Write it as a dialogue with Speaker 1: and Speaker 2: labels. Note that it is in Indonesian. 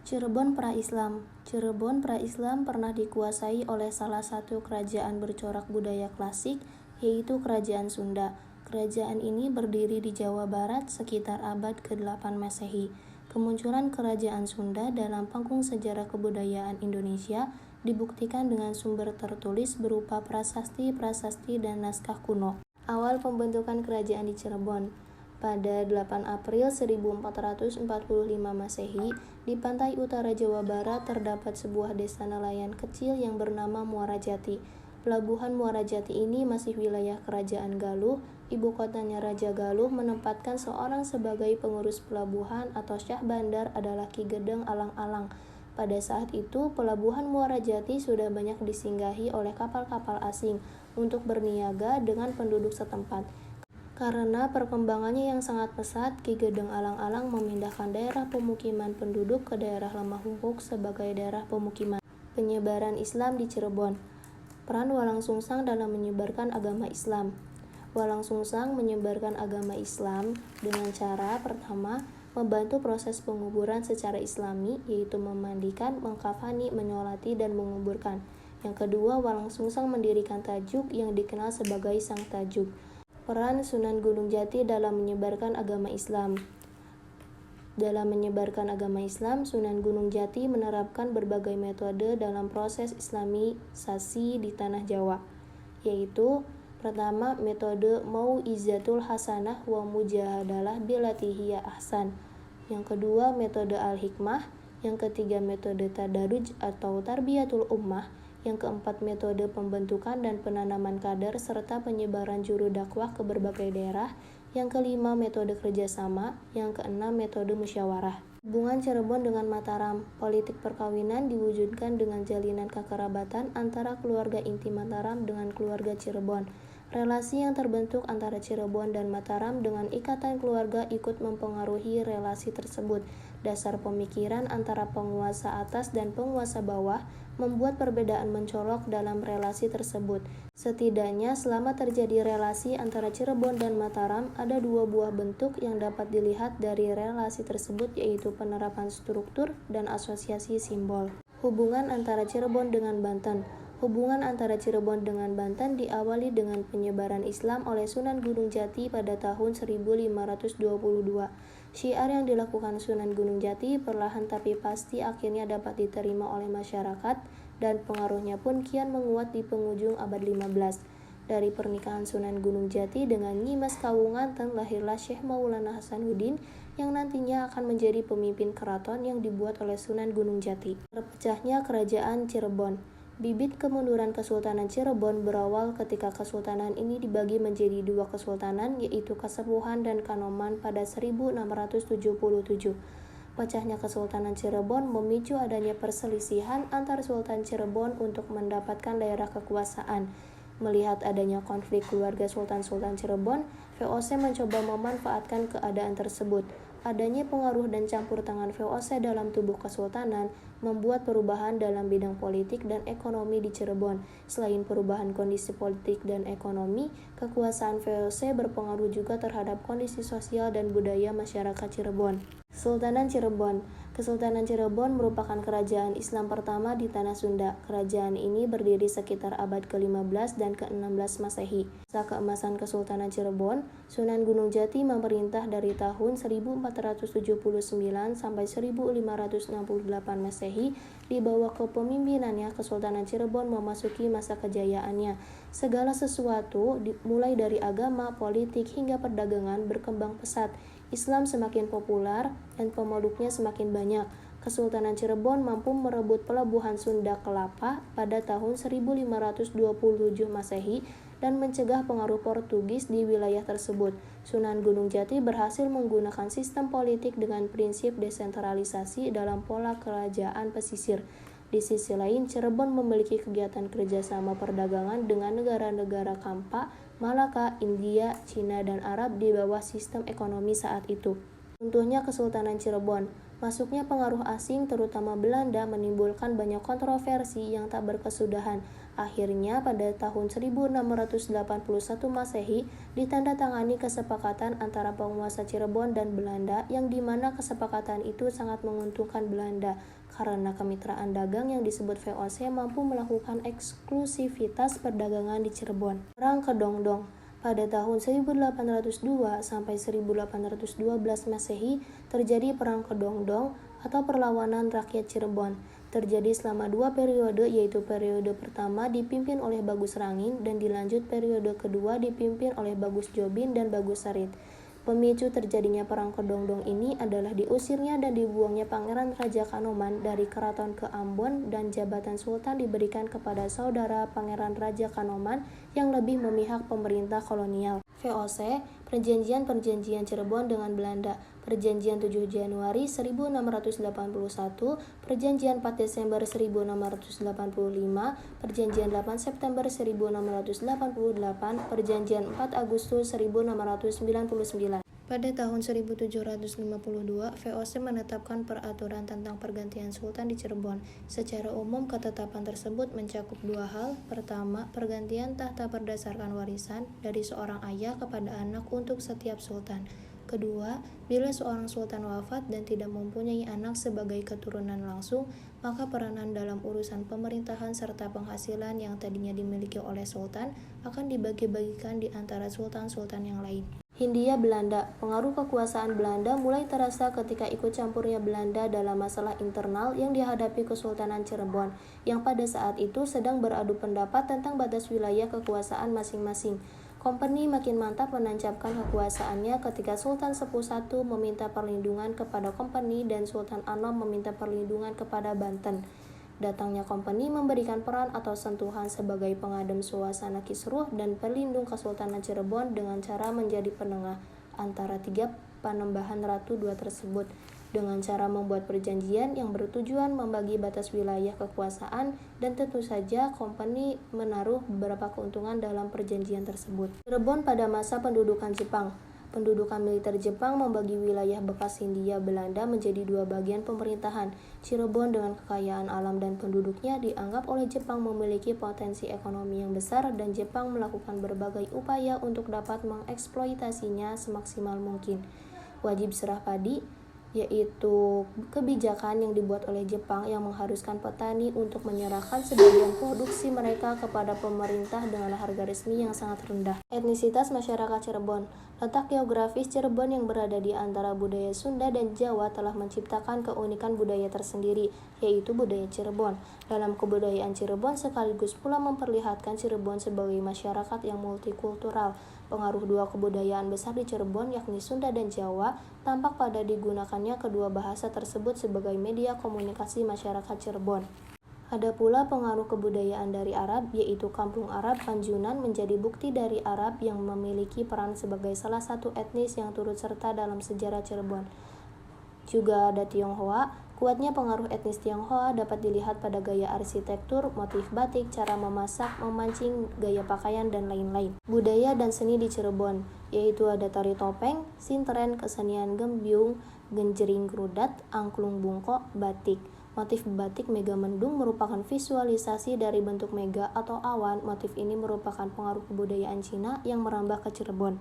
Speaker 1: Cirebon pra-Islam. Cirebon pra-Islam pernah dikuasai oleh salah satu kerajaan bercorak budaya klasik, yaitu Kerajaan Sunda. Kerajaan ini berdiri di Jawa Barat sekitar abad ke-8 Masehi. Kemunculan Kerajaan Sunda dalam panggung sejarah kebudayaan Indonesia dibuktikan dengan sumber tertulis berupa prasasti-prasasti dan naskah kuno. Awal pembentukan kerajaan di Cirebon. Pada 8 April 1445 Masehi, di pantai utara Jawa Barat terdapat sebuah desa nelayan kecil yang bernama Muara Jati. Pelabuhan Muara Jati ini masih wilayah Kerajaan Galuh. Ibu kotanya Raja Galuh menempatkan seorang sebagai pengurus pelabuhan atau Syah Bandar adalah Ki Gedeng Alang-Alang. Pada saat itu, pelabuhan Muara Jati sudah banyak disinggahi oleh kapal-kapal asing untuk berniaga dengan penduduk setempat. Karena perkembangannya yang sangat pesat, Ki Gedeng Alang-Alang memindahkan daerah pemukiman penduduk ke daerah Lemahungkuk sebagai daerah pemukiman. Penyebaran Islam di Cirebon. Peran Walang Sungsang dalam menyebarkan agama Islam. Walang Sungsang menyebarkan agama Islam dengan cara pertama, membantu proses penguburan secara Islami, yaitu memandikan, mengkafani, menyolati, dan menguburkan. Yang kedua, Walang Sungsang mendirikan tajuk yang dikenal sebagai Sang Tajuk. Peran Sunan Gunung Jati dalam menyebarkan agama Islam. Dalam menyebarkan agama Islam, Sunan Gunung Jati menerapkan berbagai metode dalam proses islamisasi di tanah Jawa, yaitu pertama, metode Mau'izatul Hasanah wa Mujahadalah Bilatihiyya Ahsan. Yang kedua, metode Al-Hikmah. Yang ketiga, metode Tadaruj atau Tarbiyatul Ummah. Yang keempat, metode pembentukan dan penanaman kader serta penyebaran juru dakwah ke berbagai daerah. Yang kelima, metode kerjasama. Yang keenam, metode musyawarah. Hubungan Cirebon dengan Mataram. Politik perkawinan diwujudkan dengan jalinan kekerabatan antara keluarga inti Mataram dengan keluarga Cirebon. Relasi yang terbentuk antara Cirebon dan Mataram dengan ikatan keluarga ikut mempengaruhi relasi tersebut. Dasar pemikiran antara penguasa atas dan penguasa bawah membuat perbedaan mencolok dalam relasi tersebut. Setidaknya selama terjadi relasi antara Cirebon dan Mataram, ada dua buah bentuk yang dapat dilihat dari relasi tersebut, yaitu penerapan struktur dan asosiasi simbol. Hubungan antara Cirebon dengan Banten. Hubungan antara Cirebon dengan Banten diawali dengan penyebaran Islam oleh Sunan Gunung Jati pada tahun 1522. Syiar yang dilakukan Sunan Gunung Jati perlahan tapi pasti akhirnya dapat diterima oleh masyarakat dan pengaruhnya pun kian menguat di penghujung abad 15. Dari pernikahan Sunan Gunung Jati dengan Nyi Mas Kawunganten lahirlah Syekh Maulana Hasanuddin yang nantinya akan menjadi pemimpin keraton yang dibuat oleh Sunan Gunung Jati. Terpecahnya Kerajaan Cirebon. Bibit kemunduran Kesultanan Cirebon berawal ketika kesultanan ini dibagi menjadi dua kesultanan, yaitu Kasepuhan dan Kanoman pada 1677. Pecahnya Kesultanan Cirebon memicu adanya perselisihan antar Sultan Cirebon untuk mendapatkan daerah kekuasaan. Melihat adanya konflik keluarga Sultan-Sultan Cirebon, VOC mencoba memanfaatkan keadaan tersebut. Adanya pengaruh dan campur tangan VOC dalam tubuh kesultanan membuat perubahan dalam bidang politik dan ekonomi di Cirebon. Selain perubahan kondisi politik dan ekonomi, kekuasaan VOC berpengaruh juga terhadap kondisi sosial dan budaya masyarakat Cirebon. Kesultanan Cirebon. Kesultanan Cirebon merupakan kerajaan Islam pertama di tanah Sunda. Kerajaan ini berdiri sekitar abad ke-15 dan ke-16 Masehi. Masa keemasan Kesultanan Cirebon, Sunan Gunung Jati memerintah dari tahun 1479 sampai 1568 Masehi. Di bawah kepemimpinannya, Kesultanan Cirebon memasuki masa kejayaannya. Segala sesuatu, mulai dari agama, politik, hingga perdagangan berkembang pesat. Islam semakin populer dan pemeluknya semakin banyak. Kesultanan Cirebon mampu merebut pelabuhan Sunda Kelapa pada tahun 1527 Masehi dan mencegah pengaruh Portugis di wilayah tersebut. Sunan Gunung Jati berhasil menggunakan sistem politik dengan prinsip desentralisasi dalam pola kerajaan pesisir. Di sisi lain, Cirebon memiliki kegiatan kerjasama perdagangan dengan negara-negara Kampa, Malaka, India, Cina, dan Arab di bawah sistem ekonomi saat itu. Runtuhnya Kesultanan Cirebon. Masuknya pengaruh asing, terutama Belanda, menimbulkan banyak kontroversi yang tak berkesudahan. Akhirnya pada tahun 1681 Masehi ditandatangani kesepakatan antara penguasa Cirebon dan Belanda yang dimana kesepakatan itu sangat menguntungkan Belanda karena kemitraan dagang yang disebut VOC mampu melakukan eksklusivitas perdagangan di Cirebon. Perang Kedongdong pada tahun 1802 sampai 1812 Masehi terjadi Perang Kedongdong atau perlawanan rakyat Cirebon. Terjadi selama 2 periode, yaitu periode pertama dipimpin oleh Bagus Rangin dan dilanjut periode kedua dipimpin oleh Bagus Jobin dan Bagus Sarit. Pemicu terjadinya Perang Kedongdong ini adalah diusirnya dan dibuangnya Pangeran Raja Kanoman dari keraton ke Ambon dan jabatan Sultan diberikan kepada saudara Pangeran Raja Kanoman yang lebih memihak pemerintah kolonial. VOC, Perjanjian Cirebon dengan Belanda, Perjanjian 7 Januari 1681, Perjanjian 4 Desember 1685, Perjanjian 8 September 1688, Perjanjian 4 Agustus 1699. Pada tahun 1752, VOC menetapkan peraturan tentang pergantian sultan di Cirebon. Secara umum, ketetapan tersebut mencakup 2 hal. Pertama, pergantian tahta berdasarkan warisan dari seorang ayah kepada anak untuk setiap sultan. Kedua, bila seorang sultan wafat dan tidak mempunyai anak sebagai keturunan langsung, maka peranan dalam urusan pemerintahan serta penghasilan yang tadinya dimiliki oleh sultan akan dibagi-bagikan di antara sultan-sultan yang lain. Hindia Belanda. Pengaruh kekuasaan Belanda mulai terasa ketika ikut campurnya Belanda dalam masalah internal yang dihadapi Kesultanan Cirebon, yang pada saat itu sedang beradu pendapat tentang batas wilayah kekuasaan masing-masing. Kompeni makin mantap menancapkan kekuasaannya ketika Sultan Sepuh I meminta perlindungan kepada Kompeni dan Sultan Anom meminta perlindungan kepada Banten. Datangnya Kompeni memberikan peran atau sentuhan sebagai pengadem suasana kisruh dan pelindung Kesultanan Cirebon dengan cara menjadi penengah antara 3 panembahan ratu 2 tersebut, dengan cara membuat perjanjian yang bertujuan membagi batas wilayah kekuasaan, dan tentu saja Kompeni menaruh beberapa keuntungan dalam perjanjian tersebut. Cirebon pada masa pendudukan Jepang. Pendudukan militer Jepang membagi wilayah bekas Hindia Belanda menjadi 2 bagian pemerintahan. Cirebon dengan kekayaan alam dan penduduknya dianggap oleh Jepang memiliki potensi ekonomi yang besar dan Jepang melakukan berbagai upaya untuk dapat mengeksploitasinya semaksimal mungkin. Wajib serah padi, yaitu kebijakan yang dibuat oleh Jepang yang mengharuskan petani untuk menyerahkan sebagian produksi mereka kepada pemerintah dengan harga resmi yang sangat rendah. Etnisitas masyarakat Cirebon. Letak geografis Cirebon yang berada di antara budaya Sunda dan Jawa telah menciptakan keunikan budaya tersendiri, yaitu budaya Cirebon. Dalam kebudayaan Cirebon sekaligus pula memperlihatkan Cirebon sebagai masyarakat yang multikultural. Pengaruh 2 kebudayaan besar di Cirebon, yakni Sunda dan Jawa, tampak pada digunakannya kedua bahasa tersebut sebagai media komunikasi masyarakat Cirebon. Ada pula pengaruh kebudayaan dari Arab, yaitu Kampung Arab Panjunan menjadi bukti dari Arab yang memiliki peran sebagai salah satu etnis yang turut serta dalam sejarah Cirebon. Juga ada Tionghoa. Kuatnya pengaruh etnis Tionghoa dapat dilihat pada gaya arsitektur, motif batik, cara memasak, memancing, gaya pakaian, dan lain-lain. Budaya dan seni di Cirebon, yaitu ada tari topeng, sinteren, kesenian gembyung, genjering rudat, angklung bungkok, batik. Motif batik mega mendung merupakan visualisasi dari bentuk mega atau awan. Motif ini merupakan pengaruh kebudayaan Cina yang merambah ke Cirebon.